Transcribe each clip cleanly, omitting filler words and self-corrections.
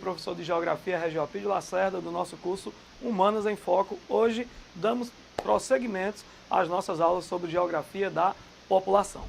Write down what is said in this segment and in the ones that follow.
professor de Geografia Regiopídio Lacerda, do nosso curso Humanas em Foco. Hoje damos prosseguimentos às nossas aulas sobre Geografia da População,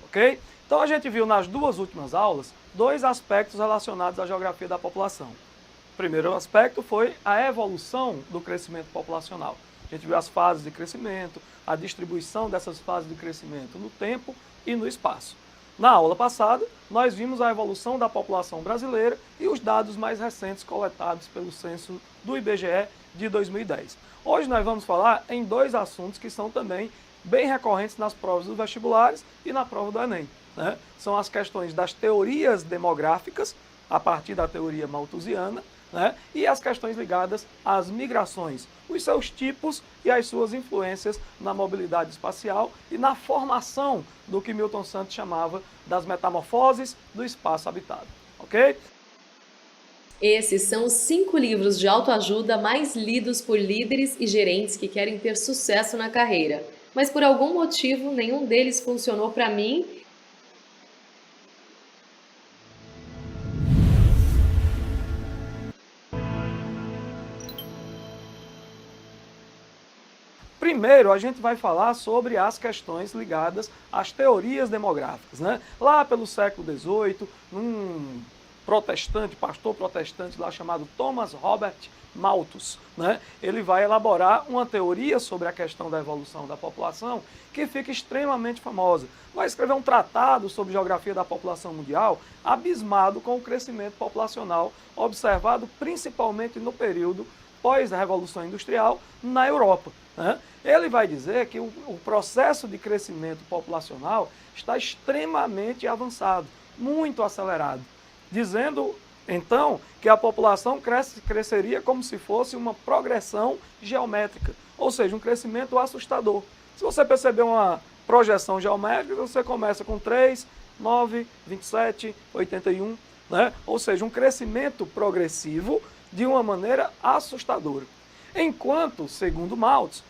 ok? Então a gente viu nas duas últimas aulas dois aspectos relacionados à Geografia da População. O primeiro aspecto foi a evolução do crescimento populacional. A gente viu as fases de crescimento, a distribuição dessas fases de crescimento no tempo e no espaço. Na aula passada, nós vimos a evolução da população brasileira e os dados mais recentes coletados pelo censo do IBGE de 2010. Hoje nós vamos falar em dois assuntos que são também bem recorrentes nas provas dos vestibulares e na prova do Enem, né? São as questões das teorias demográficas, a partir da teoria malthusiana, né? E as questões ligadas às migrações, os seus tipos e as suas influências na mobilidade espacial e na formação do que Milton Santos chamava das metamorfoses do espaço habitado, ok? Esses são os 5 livros de autoajuda mais lidos por líderes e gerentes que querem ter sucesso na carreira, mas por algum motivo nenhum deles funcionou para mim. Primeiro, a gente vai falar sobre as questões ligadas às teorias demográficas, né? Lá pelo século XVIII, um pastor protestante lá chamado Thomas Robert Malthus, né? Ele vai elaborar uma teoria sobre a questão da evolução da população que fica extremamente famosa. Vai escrever um tratado sobre geografia da população mundial, abismado com o crescimento populacional observado principalmente no período pós-revolução industrial na Europa, né? Ele vai dizer que o processo de crescimento populacional está extremamente avançado, muito acelerado, dizendo então que a população cresceria como se fosse uma progressão geométrica, ou seja, um crescimento assustador. Se você perceber uma projeção geométrica, você começa com 3, 9, 27, 81, né? Ou seja, um crescimento progressivo de uma maneira assustadora. Enquanto, segundo Malthus,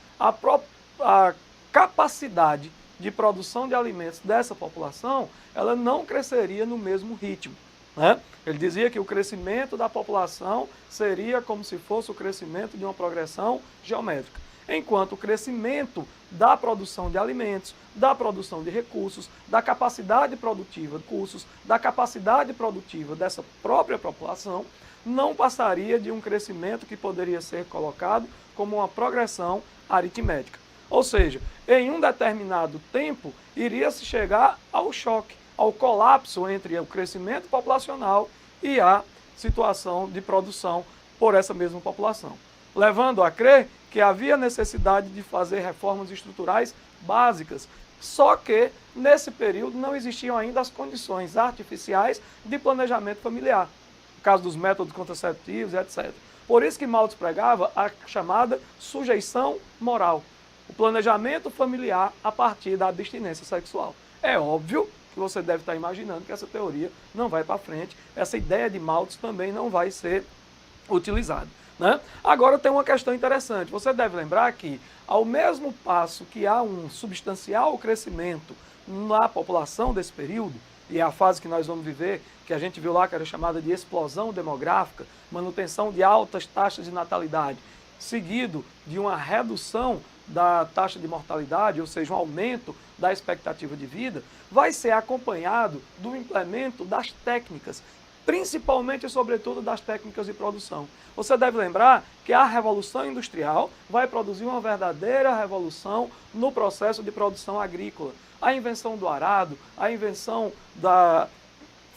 a capacidade de produção de alimentos dessa população, ela não cresceria no mesmo ritmo, né? Ele dizia que o crescimento da população seria como se fosse o crescimento de uma progressão geométrica, enquanto o crescimento da produção de alimentos, da produção de recursos, da capacidade produtiva de recursos, da capacidade produtiva dessa própria população, não passaria de um crescimento que poderia ser colocado como uma progressão aritmética. Ou seja, em um determinado tempo, iria se chegar ao choque, ao colapso entre o crescimento populacional e a situação de produção por essa mesma população, levando a crer que havia necessidade de fazer reformas estruturais básicas, só que nesse período não existiam ainda as condições artificiais de planejamento familiar, no caso dos métodos contraceptivos, etc. Por isso que Malthus pregava a chamada sujeição moral, o planejamento familiar a partir da abstinência sexual. É óbvio que você deve estar imaginando que essa teoria não vai para frente, essa ideia de Malthus também não vai ser utilizada, né? Agora tem uma questão interessante, você deve lembrar que ao mesmo passo que há um substancial crescimento na população desse período, e é a fase que nós vamos viver, que a gente viu lá que era chamada de explosão demográfica, manutenção de altas taxas de natalidade, seguido de uma redução da taxa de mortalidade, ou seja, um aumento da expectativa de vida, vai ser acompanhado do implemento das técnicas, principalmente e sobretudo das técnicas de produção. Você deve lembrar que a Revolução Industrial vai produzir uma verdadeira revolução no processo de produção agrícola. A invenção do arado, a invenção da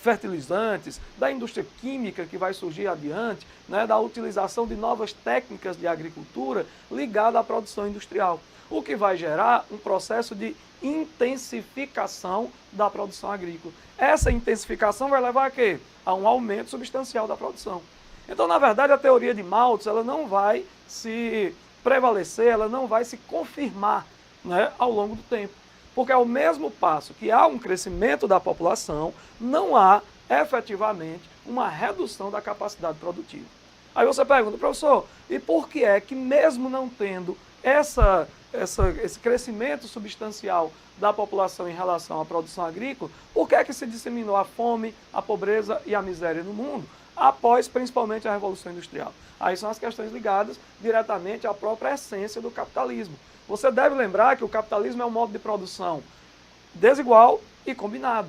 fertilizantes, da indústria química que vai surgir adiante, né, da utilização de novas técnicas de agricultura ligada à produção industrial, o que vai gerar um processo de intensificação da produção agrícola. Essa intensificação vai levar a quê? A um aumento substancial da produção. Então, na verdade, a teoria de Malthus ela não vai se prevalecer, ela não vai se confirmar, né, ao longo do tempo. Porque ao mesmo passo que há um crescimento da população, não há efetivamente uma redução da capacidade produtiva. Aí você pergunta, professor, e por que é que mesmo não tendo esse crescimento substancial da população em relação à produção agrícola, por que é que se disseminou a fome, a pobreza e a miséria no mundo? após principalmente a Revolução Industrial. Aí são as questões ligadas diretamente à própria essência do capitalismo. Você deve lembrar que o capitalismo é um modo de produção desigual e combinado.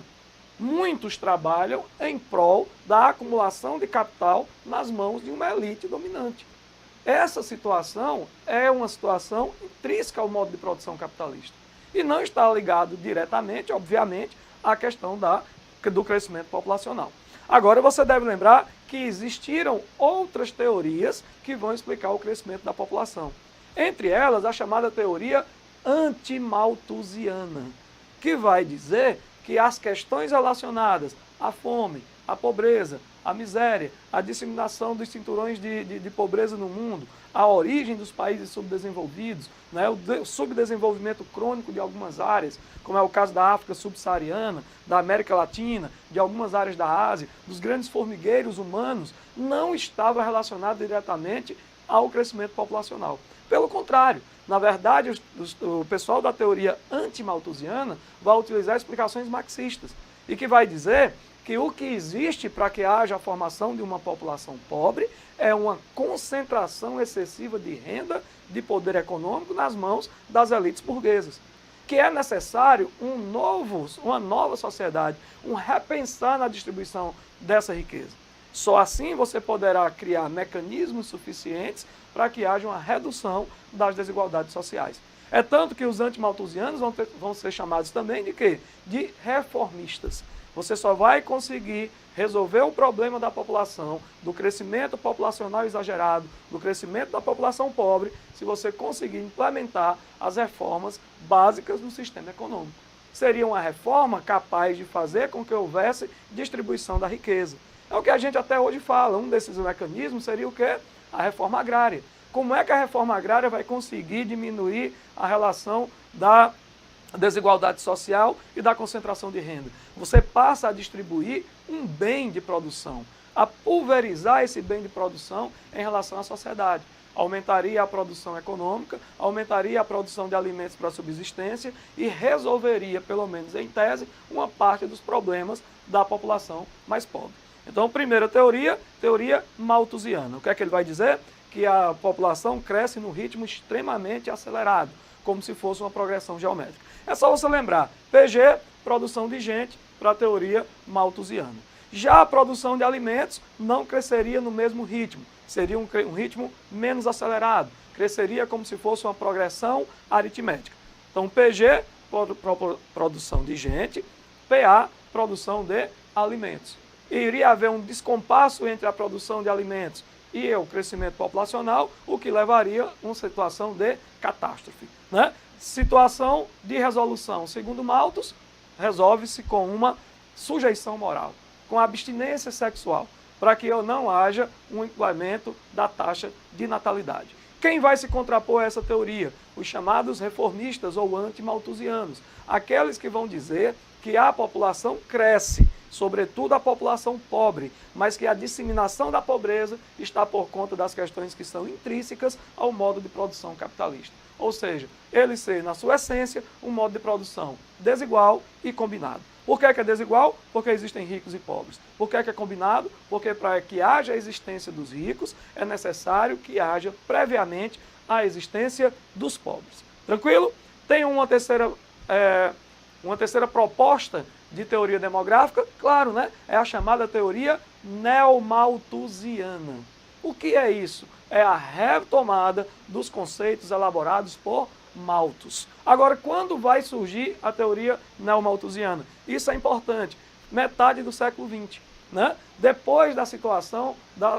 Muitos trabalham em prol da acumulação de capital nas mãos de uma elite dominante. Essa situação é uma situação intrínseca ao modo de produção capitalista e não está ligado diretamente, obviamente, à questão do crescimento populacional. Agora você deve lembrar que existiram outras teorias que vão explicar o crescimento da população. Entre elas, a chamada teoria antimalthusiana, que vai dizer que as questões relacionadas à fome, à pobreza, à miséria, à disseminação dos cinturões de pobreza no mundo, a origem dos países subdesenvolvidos, né, o subdesenvolvimento crônico de algumas áreas, como é o caso da África subsaariana, da América Latina, de algumas áreas da Ásia, dos grandes formigueiros humanos, não estava relacionado diretamente ao crescimento populacional. Pelo contrário, na verdade, o pessoal da teoria antimalthusiana vai utilizar explicações marxistas e que vai dizer que o que existe para que haja a formação de uma população pobre é uma concentração excessiva de renda, de poder econômico nas mãos das elites burguesas. Que é necessário uma nova sociedade, um repensar na distribuição dessa riqueza. Só assim você poderá criar mecanismos suficientes para que haja uma redução das desigualdades sociais. É tanto que os antimalthusianos vão ser chamados também de quê? De reformistas. Você só vai conseguir resolver o problema da população, do crescimento populacional exagerado, do crescimento da população pobre, se você conseguir implementar as reformas básicas no sistema econômico. Seria uma reforma capaz de fazer com que houvesse distribuição da riqueza. É o que a gente até hoje fala, um desses mecanismos seria o quê? A reforma agrária. Como é que a reforma agrária vai conseguir diminuir a relação da desigualdade social e da concentração de renda? Você passa a distribuir um bem de produção, a pulverizar esse bem de produção em relação à sociedade. Aumentaria a produção econômica, aumentaria a produção de alimentos para a subsistência e resolveria, pelo menos em tese, uma parte dos problemas da população mais pobre. Então, primeira teoria malthusiana. O que é que ele vai dizer? Que a população cresce num ritmo extremamente acelerado, como se fosse uma progressão geométrica. É só você lembrar, PG, produção de gente, para a teoria malthusiana. Já a produção de alimentos não cresceria no mesmo ritmo, seria um ritmo menos acelerado, cresceria como se fosse uma progressão aritmética. Então, PG, produção de gente, PA, produção de alimentos. E iria haver um descompasso entre a produção de alimentos e o crescimento populacional, o que levaria a uma situação de catástrofe, né? Situação de resolução, segundo Malthus, resolve-se com uma sujeição moral, com abstinência sexual, para que não haja um implemento da taxa de natalidade. Quem vai se contrapor a essa teoria? Os chamados reformistas ou antimalthusianos, aqueles que vão dizer que a população cresce, sobretudo a população pobre, mas que a disseminação da pobreza está por conta das questões que são intrínsecas ao modo de produção capitalista. Ou seja, ele ser, na sua essência, um modo de produção desigual e combinado. Por que é desigual? Porque existem ricos e pobres. Por que é combinado? Porque para que haja a existência dos ricos, é necessário que haja previamente a existência dos pobres. Tranquilo? Tem uma terceira proposta de teoria demográfica, claro, né? É a chamada teoria neomalthusiana. O que é isso? É a retomada dos conceitos elaborados por Malthus. Agora, quando vai surgir a teoria neomalthusiana? Isso é importante. Metade do século XX, né? Depois da situação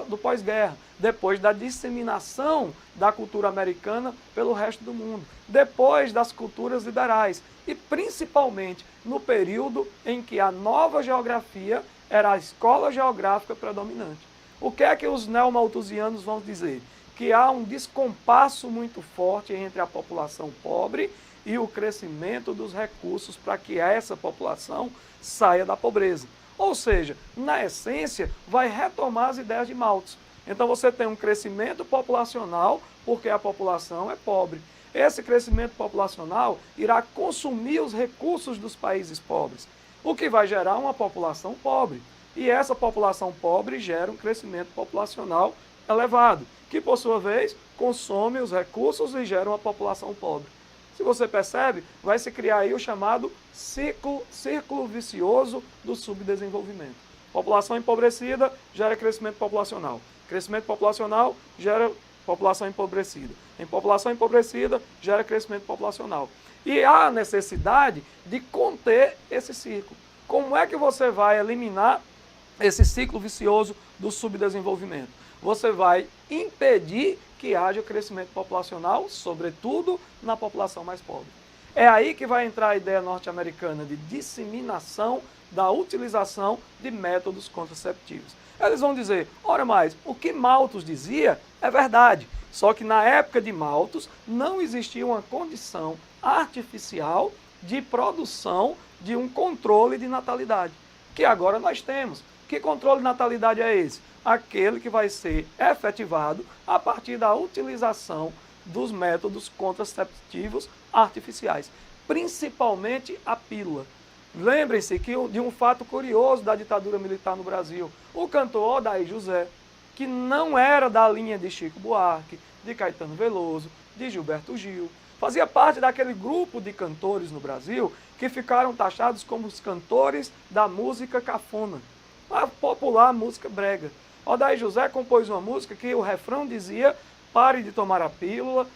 do pós-guerra, depois da disseminação da cultura americana pelo resto do mundo, depois das culturas liberais e principalmente no período em que a nova geografia era a escola geográfica predominante. O que é que os neomalthusianos vão dizer? Que há um descompasso muito forte entre a população pobre e o crescimento dos recursos para que essa população saia da pobreza. Ou seja, na essência, vai retomar as ideias de Malthus. Então você tem um crescimento populacional porque a população é pobre. Esse crescimento populacional irá consumir os recursos dos países pobres, o que vai gerar uma população pobre. E essa população pobre gera um crescimento populacional elevado, que por sua vez consome os recursos e gera uma população pobre. Se você percebe, vai se criar aí o chamado círculo vicioso do subdesenvolvimento. População empobrecida gera crescimento populacional. Crescimento populacional gera população empobrecida. Em população empobrecida gera crescimento populacional. E há necessidade de conter esse ciclo. Como é que você vai eliminar esse ciclo vicioso do subdesenvolvimento? Você vai impedir que haja crescimento populacional, sobretudo na população mais pobre. É aí que vai entrar a ideia norte-americana de disseminação da utilização de métodos contraceptivos. Eles vão dizer, ora mais, o que Malthus dizia é verdade, só que na época de Malthus não existia uma condição artificial de produção de um controle de natalidade, que agora nós temos. Que controle de natalidade é esse? Aquele que vai ser efetivado a partir da utilização dos métodos contraceptivos artificiais, principalmente a pílula. Lembrem-se de um fato curioso da ditadura militar no Brasil. O cantor Odair José, que não era da linha de Chico Buarque, de Caetano Veloso, de Gilberto Gil, fazia parte daquele grupo de cantores no Brasil que ficaram taxados como os cantores da música cafona, a popular música brega. Odair José compôs uma música que o refrão dizia: pare de tomar a pílula,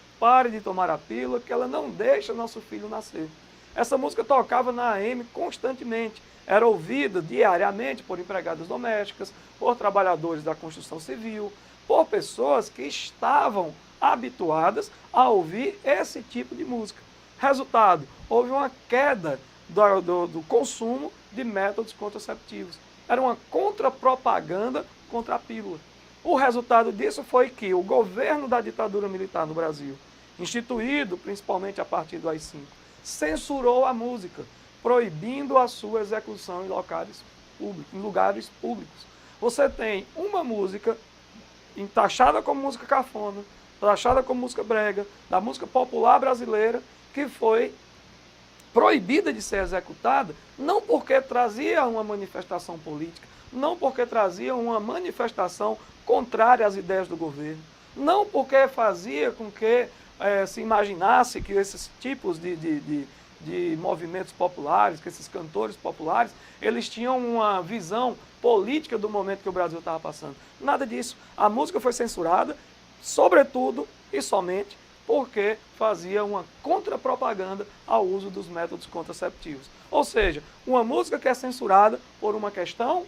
que ela não deixa nosso filho nascer. Essa música tocava na AM constantemente, era ouvida diariamente por empregadas domésticas, por trabalhadores da construção civil, por pessoas que estavam habituadas a ouvir esse tipo de música. Resultado, houve uma queda do consumo de métodos contraceptivos. Era uma contrapropaganda contra a pílula. O resultado disso foi que o governo da ditadura militar no Brasil, instituído principalmente a partir do AI-5, censurou a música, proibindo a sua execução em lugares públicos. Você tem uma música taxada como música cafona, taxada como música brega, da música popular brasileira, que foi proibida de ser executada, não porque trazia uma manifestação política, não porque trazia uma manifestação contrária às ideias do governo, não porque fazia com que se imaginasse que esses tipos de movimentos populares, que esses cantores populares, eles tinham uma visão política do momento que o Brasil estava passando. Nada disso. A música foi censurada, sobretudo e somente porque fazia uma contrapropaganda ao uso dos métodos contraceptivos. Ou seja, uma música que é censurada por uma questão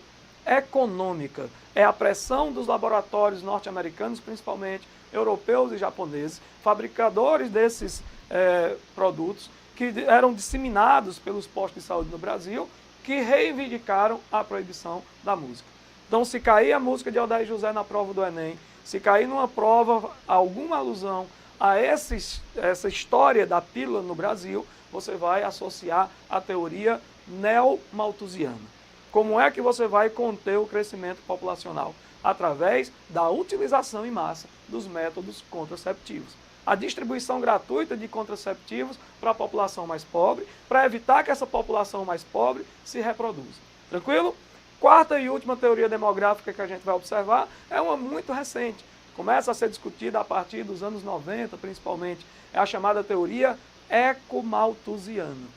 econômica. É a pressão dos laboratórios norte-americanos, principalmente europeus e japoneses, fabricadores desses produtos, que eram disseminados pelos postos de saúde no Brasil, que reivindicaram a proibição da música. Então, se cair a música de Odair José na prova do Enem, se cair numa prova alguma alusão a essa história da pílula no Brasil, você vai associar a teoria neo-malthusiana. Como é que você vai conter o crescimento populacional? Através da utilização em massa dos métodos contraceptivos. A distribuição gratuita de contraceptivos para a população mais pobre, para evitar que essa população mais pobre se reproduza. Tranquilo? Quarta e última teoria demográfica que a gente vai observar é uma muito recente. Começa a ser discutida a partir dos anos 90, principalmente. É a chamada teoria eco-malthusiana.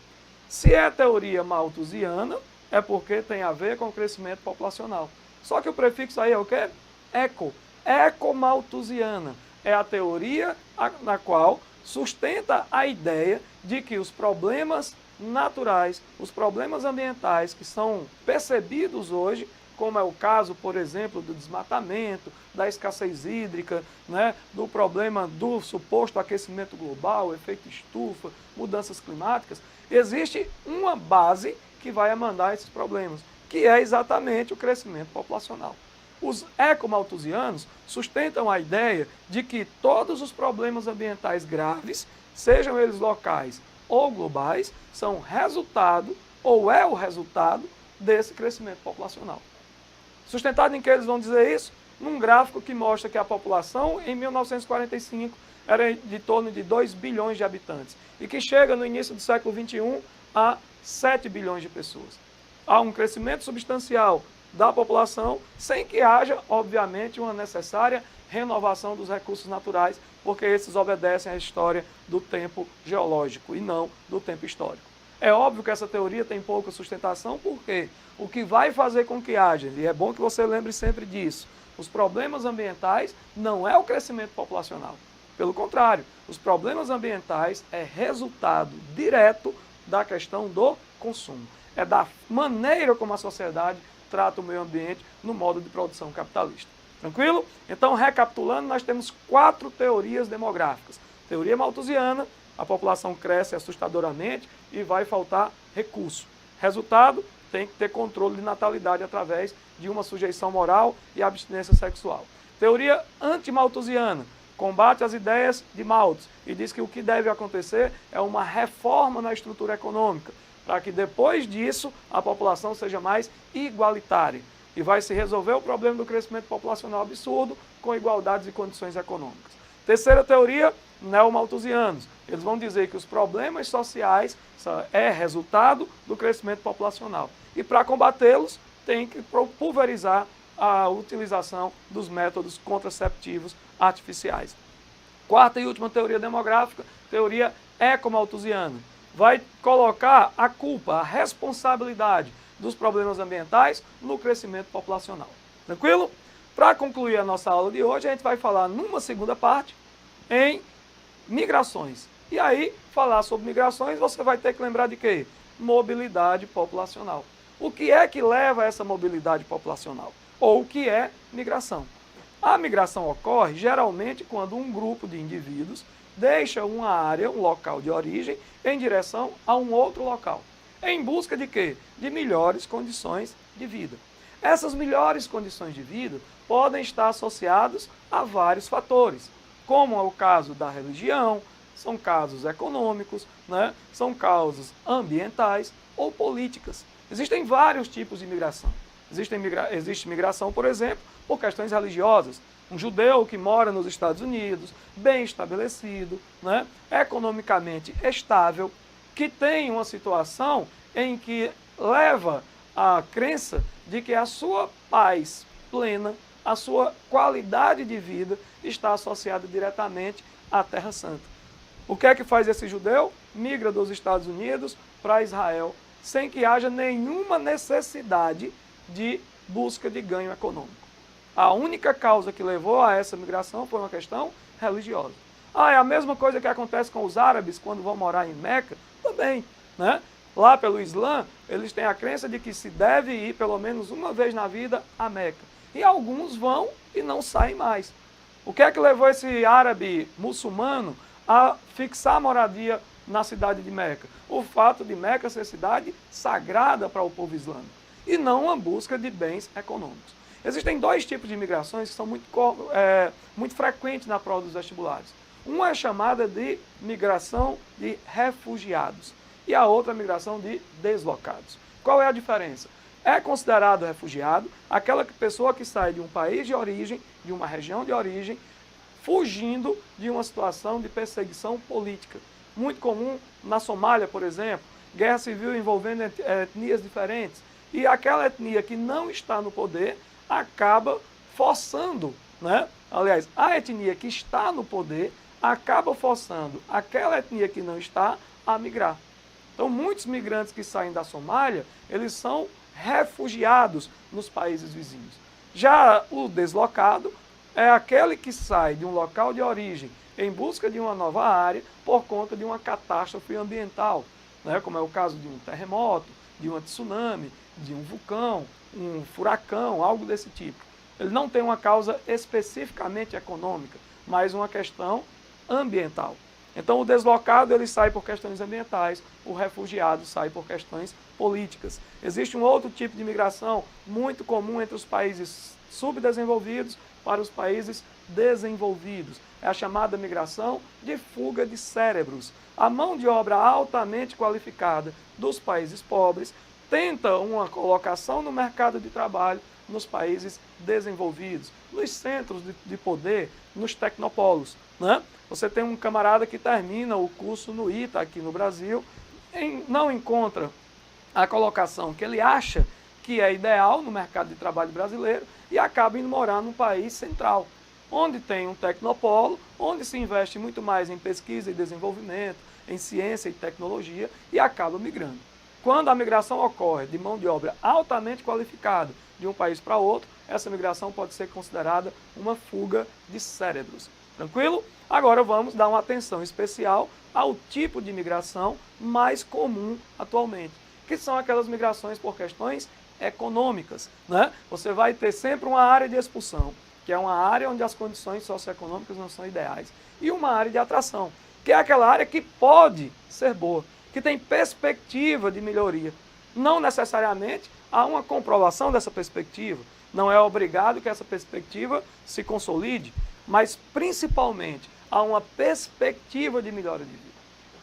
Se é teoria malthusiana, é porque tem a ver com o crescimento populacional. Só que o prefixo aí é o quê? Eco. Eco-malthusiana. É a teoria na qual sustenta a ideia de que os problemas naturais, os problemas ambientais que são percebidos hoje, como é o caso, por exemplo, do desmatamento, da escassez hídrica, né, do problema do suposto aquecimento global, efeito estufa, mudanças climáticas, existe uma base que vai amandar esses problemas, que é exatamente o crescimento populacional. Os ecomalthusianos sustentam a ideia de que todos os problemas ambientais graves, sejam eles locais ou globais, são resultado, ou é o resultado, desse crescimento populacional. Sustentado em que eles vão dizer isso? Num gráfico que mostra que a população, em 1945, era de torno de 2 bilhões de habitantes, e que chega no início do século XXI a 7 bilhões de pessoas. Há um crescimento substancial da população, sem que haja, obviamente, uma necessária renovação dos recursos naturais, porque esses obedecem à história do tempo geológico e não do tempo histórico. É óbvio que essa teoria tem pouca sustentação, porque o que vai fazer com que haja, e é bom que você lembre sempre disso, os problemas ambientais não é o crescimento populacional. Pelo contrário, os problemas ambientais é resultado direto da questão do consumo. É da maneira como a sociedade trata o meio ambiente no modo de produção capitalista. Tranquilo? Então, recapitulando, nós temos 4 teorias demográficas. Teoria malthusiana, a população cresce assustadoramente e vai faltar recurso. Resultado, tem que ter controle de natalidade através de uma sujeição moral e abstinência sexual. Teoria anti-malthusiana, combate as ideias de Malthus e diz que o que deve acontecer é uma reforma na estrutura econômica, para que depois disso a população seja mais igualitária. E vai se resolver o problema do crescimento populacional absurdo com igualdades e condições econômicas. Terceira teoria, neomalthusianos. Eles vão dizer que os problemas sociais é resultado do crescimento populacional. E para combatê-los, tem que pulverizar a utilização dos métodos contraceptivos artificiais. Quarta e última teoria demográfica, teoria ecomalthusiana. Vai colocar a culpa, a responsabilidade dos problemas ambientais no crescimento populacional. Tranquilo? Para concluir a nossa aula de hoje, a gente vai falar numa segunda parte em migrações. E aí, falar sobre migrações, você vai ter que lembrar de quê? Mobilidade populacional. O que é que leva a essa mobilidade populacional? Ou o que é migração? A migração ocorre geralmente quando um grupo de indivíduos deixa uma área, um local de origem, em direção a um outro local. Em busca de quê? De melhores condições de vida. Essas melhores condições de vida podem estar associadas a vários fatores, como é o caso da religião, são casos econômicos, né? São causas ambientais ou políticas. Existem vários tipos de migração. Existe migração, por exemplo, por questões religiosas. Um judeu que mora nos Estados Unidos, bem estabelecido, né? Economicamente estável, que tem uma situação em que leva à crença de que a sua paz plena, a sua qualidade de vida está associada diretamente à Terra Santa. O que é que faz esse judeu? Migra dos Estados Unidos para Israel, sem que haja nenhuma necessidade de busca de ganho econômico. A única causa que levou a essa migração foi uma questão religiosa. É a mesma coisa que acontece com os árabes quando vão morar em Meca? Também, né? Lá pelo Islã, eles têm a crença de que se deve ir pelo menos uma vez na vida a Meca. E alguns vão e não saem mais. O que é que levou esse árabe muçulmano a fixar a moradia na cidade de Meca? O fato de Meca ser cidade sagrada para o povo islâmico e não uma busca de bens econômicos. Existem 2 tipos de migrações que são muito frequentes na prova dos vestibulares. Uma é chamada de migração de refugiados e a outra migração de deslocados. Qual é a diferença? É considerado refugiado aquela pessoa que sai de um país de origem, de uma região de origem, fugindo de uma situação de perseguição política. Muito comum na Somália, por exemplo, guerra civil envolvendo etnias diferentes. E aquela etnia que não está no poder acaba forçando, né? Aliás, a etnia que está no poder acaba forçando aquela etnia que não está a migrar. Então, muitos migrantes que saem da Somália, eles são refugiados nos países vizinhos. Já o deslocado é aquele que sai de um local de origem em busca de uma nova área por conta de uma catástrofe ambiental, né? Como é o caso de um terremoto, de um tsunami, de um vulcão, um furacão, algo desse tipo. Ele não tem uma causa especificamente econômica, mas uma questão ambiental. Então o deslocado ele sai por questões ambientais, o refugiado sai por questões políticas. Existe um outro tipo de migração muito comum entre os países subdesenvolvidos para os países desenvolvidos. É a chamada migração de fuga de cérebros. A mão de obra altamente qualificada dos países pobres tenta uma colocação no mercado de trabalho nos países desenvolvidos, nos centros de poder, nos tecnopolos, né? Você tem um camarada que termina o curso no ITA aqui no Brasil, não encontra a colocação que ele acha que é ideal no mercado de trabalho brasileiro, e acaba indo morar num país central, onde tem um tecnopolo, onde se investe muito mais em pesquisa e desenvolvimento, em ciência e tecnologia, e acaba migrando. Quando a migração ocorre de mão de obra altamente qualificada de um país para outro, essa migração pode ser considerada uma fuga de cérebros. Tranquilo? Agora vamos dar uma atenção especial ao tipo de migração mais comum atualmente, que são aquelas migrações por questões econômicas, né? Você vai ter sempre uma área de expulsão, que é uma área onde as condições socioeconômicas não são ideais, e uma área de atração, que é aquela área que pode ser boa, que tem perspectiva de melhoria. Não necessariamente há uma comprovação dessa perspectiva, não é obrigado que essa perspectiva se consolide, mas principalmente há uma perspectiva de melhora de vida.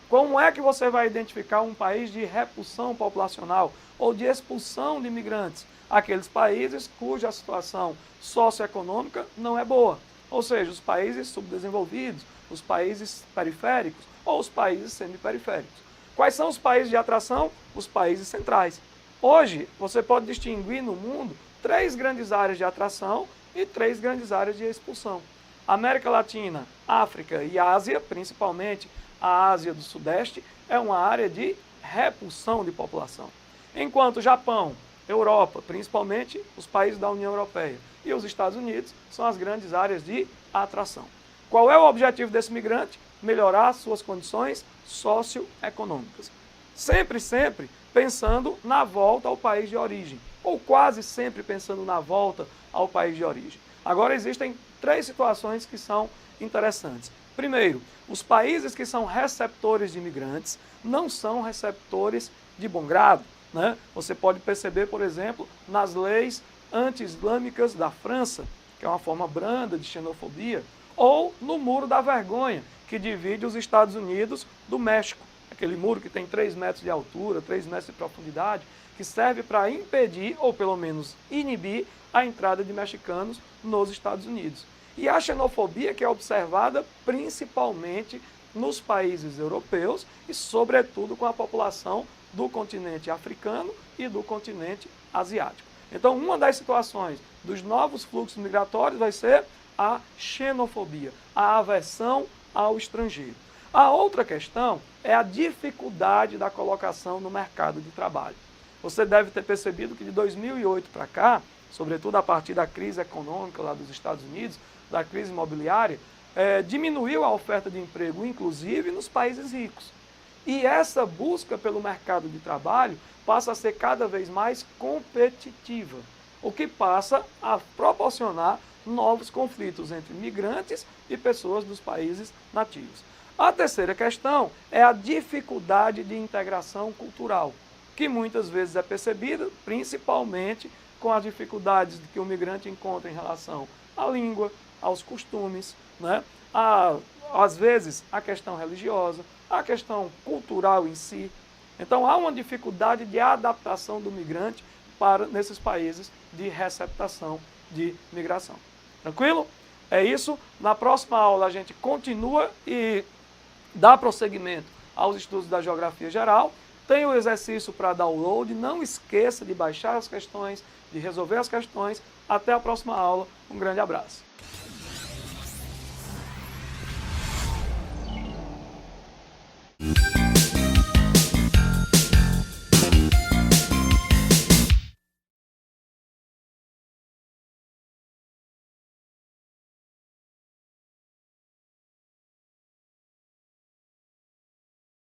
Como é que você vai identificar um país de repulsão populacional ou de expulsão de imigrantes? Aqueles países cuja situação socioeconômica não é boa, ou seja, os países subdesenvolvidos, os países periféricos ou os países semiperiféricos. Quais são os países de atração? Os países centrais. Hoje, você pode distinguir no mundo 3 grandes áreas de atração e 3 grandes áreas de expulsão. América Latina, África e Ásia, principalmente a Ásia do Sudeste, é uma área de repulsão de população. Enquanto Japão, Europa, principalmente os países da União Europeia e os Estados Unidos, são as grandes áreas de atração. Qual é o objetivo desse migrante? Melhorar suas condições socioeconômicas. Sempre pensando na volta ao país de origem, ou quase sempre pensando na volta ao país de origem. Agora existem 3 situações que são interessantes. Primeiro, os países que são receptores de imigrantes não são receptores de bom grado, né? Você pode perceber, por exemplo, nas leis anti-islâmicas da França, que é uma forma branda de xenofobia, ou no Muro da Vergonha, que divide os Estados Unidos do México. Aquele muro que tem 3 metros de altura, 3 metros de profundidade, que serve para impedir, ou pelo menos inibir, a entrada de mexicanos nos Estados Unidos. E a xenofobia que é observada principalmente nos países europeus e, sobretudo, com a população do continente africano e do continente asiático. Então, uma das situações dos novos fluxos migratórios vai ser a xenofobia, a aversão ao estrangeiro. A outra questão é a dificuldade da colocação no mercado de trabalho. Você deve ter percebido que de 2008 para cá, sobretudo a partir da crise econômica lá dos Estados Unidos, da crise imobiliária, diminuiu a oferta de emprego, inclusive nos países ricos. E essa busca pelo mercado de trabalho passa a ser cada vez mais competitiva, o que passa a proporcionar novos conflitos entre migrantes e pessoas dos países nativos. A terceira questão é a dificuldade de integração cultural, que muitas vezes é percebida principalmente com as dificuldades que o migrante encontra em relação à língua, aos costumes, né? Às vezes a questão religiosa, a questão cultural em si. Então há uma dificuldade de adaptação do migrante nesses países de receptação de migração. Tranquilo? É isso. Na próxima aula a gente continua e dá prosseguimento aos estudos da geografia geral. Tem o exercício para download. Não esqueça de baixar as questões, de resolver as questões. Até a próxima aula. Um grande abraço.